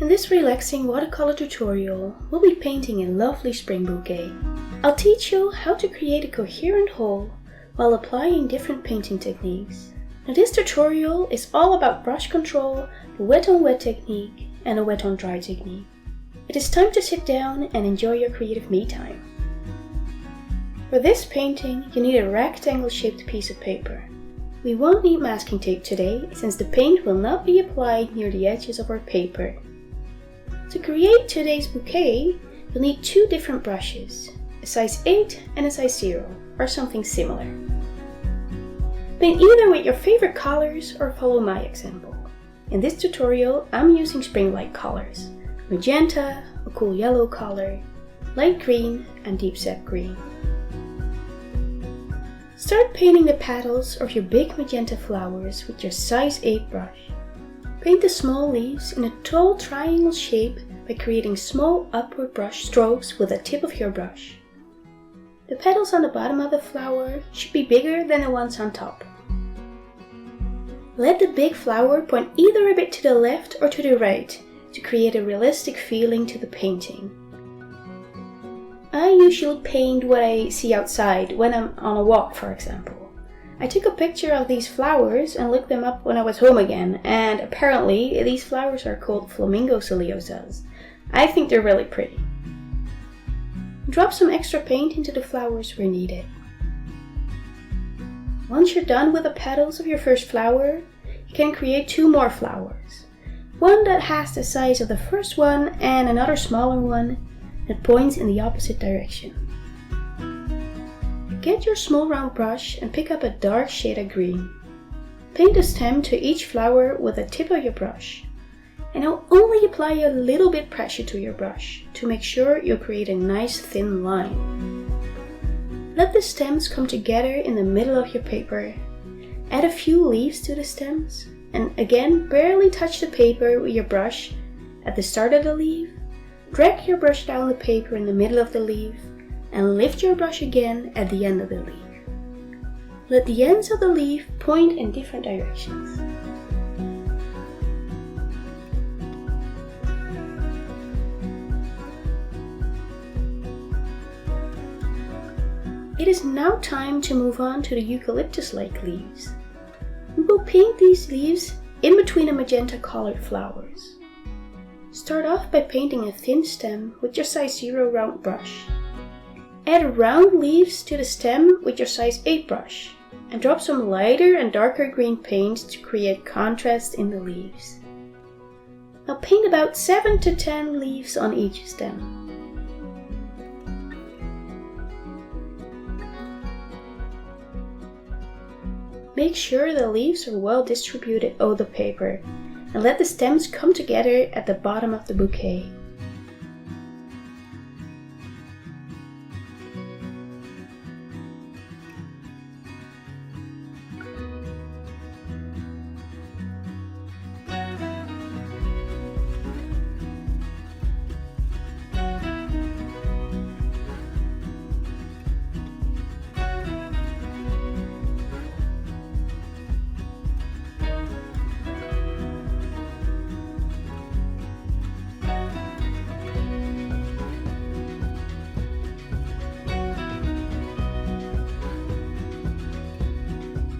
In this relaxing watercolor tutorial, we'll be painting a lovely spring bouquet. I'll teach you how to create a coherent whole while applying different painting techniques. Now this tutorial is all about brush control, the wet on wet technique and the wet on dry technique. It is time to sit down and enjoy your creative me time. For this painting, you need a rectangle shaped piece of paper. We won't need masking tape today, since the paint will not be applied near the edges of our paper. To create today's bouquet, you'll need two different brushes, a size 8 and a size 0, or something similar. Paint either with your favorite colors or follow my example. In this tutorial, I'm using spring-like colors: magenta, a cool yellow color, light green and deep sap green. Start painting the petals of your big magenta flowers with your size 8 brush. Paint the small leaves in a tall triangle shape by creating small upward brush strokes with the tip of your brush. The petals on the bottom of the flower should be bigger than the ones on top. Let the big flower point either a bit to the left or to the right to create a realistic feeling to the painting. I usually paint what I see outside when I'm on a walk, for example. I took a picture of these flowers and looked them up when I was home again, and apparently these flowers are called flamingo celiosas. I think they're really pretty. Drop some extra paint into the flowers where needed. Once you're done with the petals of your first flower, you can create two more flowers. One that has the size of the first one and another smaller one that points in the opposite direction. Get your small round brush and pick up a dark shade of green. Paint the stem to each flower with the tip of your brush. And I'll only apply a little bit pressure to your brush to make sure you create a nice thin line. Let the stems come together in the middle of your paper. Add a few leaves to the stems, and again barely touch the paper with your brush at the start of the leaf. Drag your brush down the paper in the middle of the leaf and lift your brush again at the end of the leaf. Let the ends of the leaf point in different directions. It is now time to move on to the eucalyptus-like leaves. We will paint these leaves in between the magenta colored flowers. Start off by painting a thin stem with your size 0 round brush. Add round leaves to the stem with your size 8 brush and drop some lighter and darker green paint to create contrast in the leaves. Now paint about 7 to 10 leaves on each stem. Make sure the leaves are well distributed over the paper and let the stems come together at the bottom of the bouquet.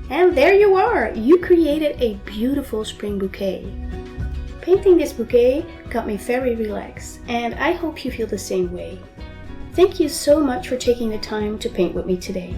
And there you are! You created a beautiful spring bouquet. Painting this bouquet got me very relaxed, and I hope you feel the same way. Thank you so much for taking the time to paint with me today.